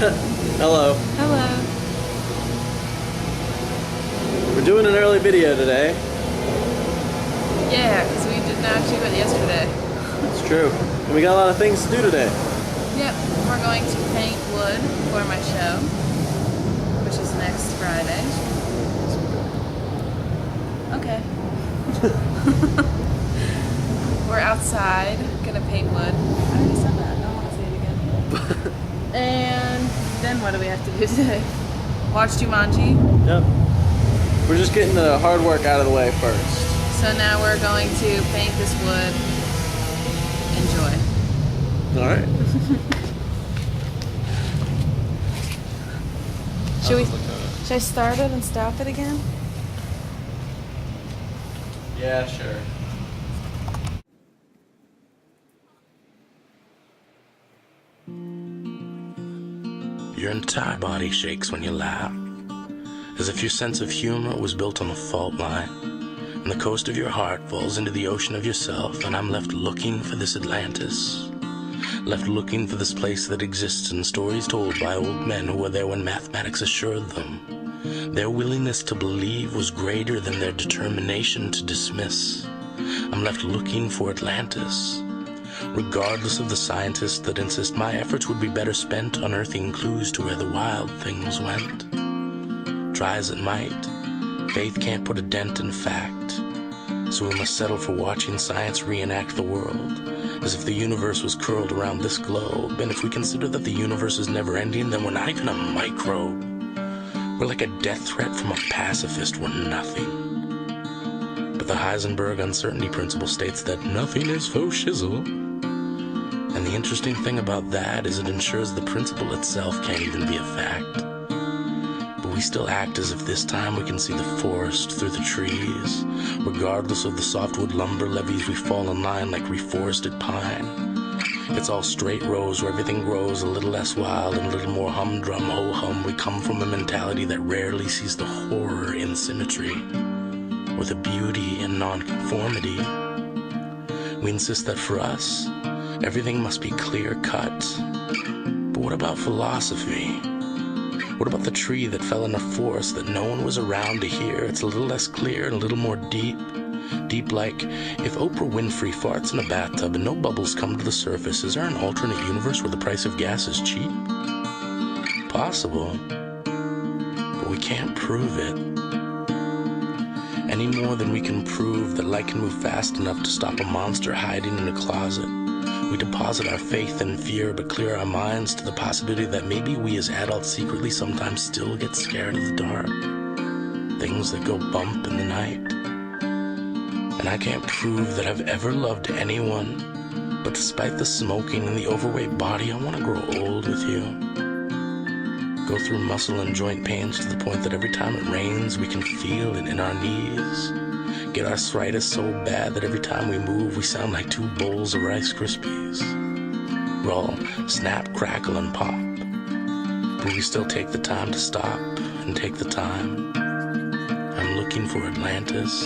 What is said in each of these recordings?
Hello. Hello. We're doing an early video today. Yeah, because we didn't actually do it yesterday. It's true. And we got a lot of things to do today. Yep, we're going to paint wood for my show, which is next Friday. Okay. We're outside, gonna paint wood. I already said that, I don't want to say it again. And then what do we have to do today? Watch Jumanji. Yep. We're just getting the hard work out of the way first. So now we're going to paint this wood. Enjoy. Alright. Should I start it and stop it again? Yeah, sure. Your entire body shakes when you laugh, as if your sense of humor was built on a fault line, and the coast of your heart falls into the ocean of yourself, and I'm left looking for this Atlantis, left looking for this place that exists in stories told by old men who were there when mathematics assured them their willingness to believe was greater than their determination to dismiss. I'm left looking for Atlantis, regardless of the scientists that insist my efforts would be better spent unearthing clues to where the wild things went. Try as it might, faith can't put a dent in fact, so we must settle for watching science reenact the world, as if the universe was curled around this globe, and if we consider that the universe is never-ending, then we're not even a microbe. We're like a death threat from a pacifist, we're nothing. But the Heisenberg uncertainty principle states that nothing is faux shizzle. And the interesting thing about that is it ensures the principle itself can't even be a fact. But we still act as if this time we can see the forest through the trees. Regardless of the softwood lumber levees, we fall in line like reforested pine. It's all straight rows where everything grows a little less wild and a little more humdrum ho-hum. We come from a mentality that rarely sees the horror in symmetry, or the beauty in nonconformity. We insist that for us, everything must be clear-cut. But what about philosophy? What about the tree that fell in a forest that no one was around to hear? It's a little less clear and a little more deep. Deep like, if Oprah Winfrey farts in a bathtub and no bubbles come to the surface, is there an alternate universe where the price of gas is cheap? Possible. But we can't prove it. Any more than we can prove that light can move fast enough to stop a monster hiding in a closet. We deposit our faith and fear, but clear our minds to the possibility that maybe we as adults secretly sometimes still get scared of the dark. Things that go bump in the night. And I can't prove that I've ever loved anyone, but despite the smoking and the overweight body, I want to grow old with you. Go through muscle and joint pains to the point that every time it rains, we can feel it in our knees. Get arthritis so bad that every time we move, we sound like 2 bowls of Rice Krispies. We're all snap, crackle, and pop. But we still take the time to stop and take the time. I'm looking for Atlantis,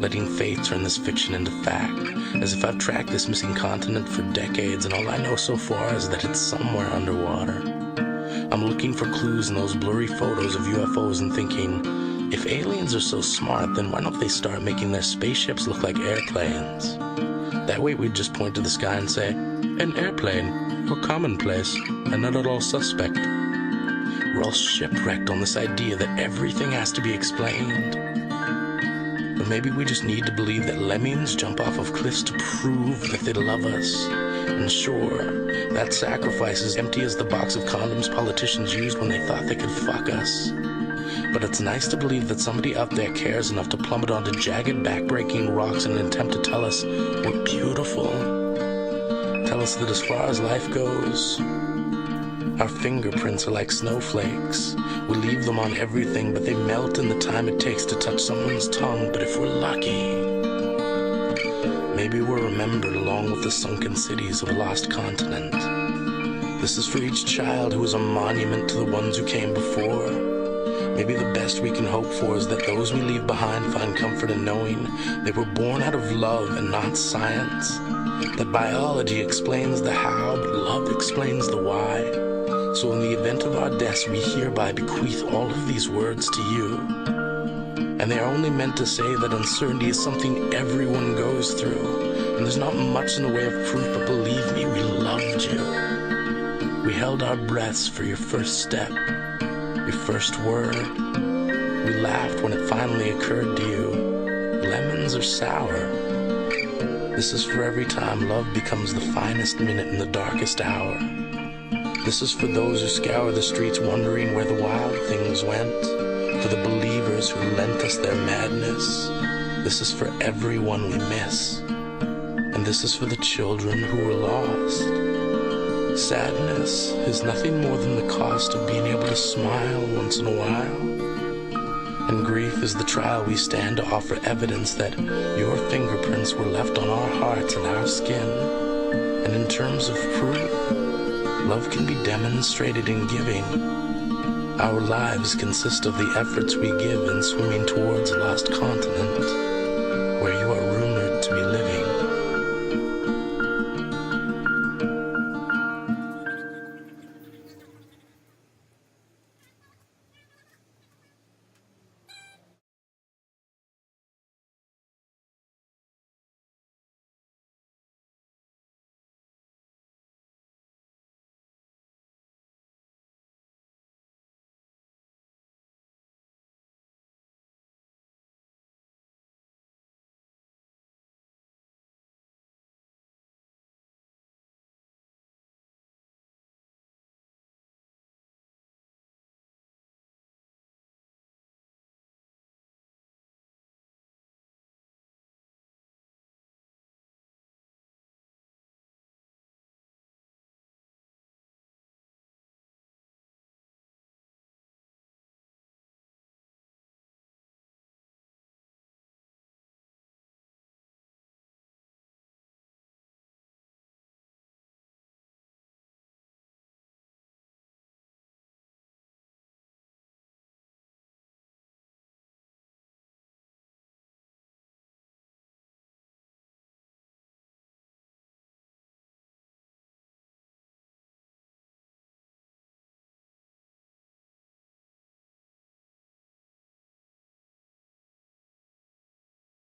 letting faith turn this fiction into fact, as if I've tracked this missing continent for decades, and all I know so far is that it's somewhere underwater. I'm looking for clues in those blurry photos of UFOs and thinking, if aliens are so smart, then why don't they start making their spaceships look like airplanes? That way we'd just point to the sky and say, an airplane, you're commonplace, and not at all suspect. We're all shipwrecked on this idea that everything has to be explained. But maybe we just need to believe that lemmings jump off of cliffs to prove that they love us. And sure, that sacrifice is empty as the box of condoms politicians used when they thought they could fuck us. But it's nice to believe that somebody out there cares enough to plummet onto jagged, back-breaking rocks in an attempt to tell us we're beautiful. Tell us that as far as life goes, our fingerprints are like snowflakes. We leave them on everything, but they melt in the time it takes to touch someone's tongue. But if we're lucky, maybe we're remembered along with the sunken cities of a lost continent. This is for each child who is a monument to the ones who came before. Maybe the best we can hope for is that those we leave behind find comfort in knowing they were born out of love and not science. That biology explains the how, but love explains the why. So in the event of our deaths, we hereby bequeath all of these words to you. And they are only meant to say that uncertainty is something everyone goes through. And there's not much in the way of proof, but believe me, we loved you. We held our breaths for your first step, your first word. We laughed when it finally occurred to you. Lemons are sour. This is for every time love becomes the finest minute in the darkest hour. This is for those who scour the streets wondering where the wild things went. For the believers who lent us their madness. This is for everyone we miss. And this is for the children who were lost. Sadness is nothing more than the cost of being able to smile once in a while. And grief is the trial we stand to offer evidence that your fingerprints were left on our hearts and our skin. And in terms of proof, love can be demonstrated in giving. Our lives consist of the efforts we give in swimming towards a lost continent.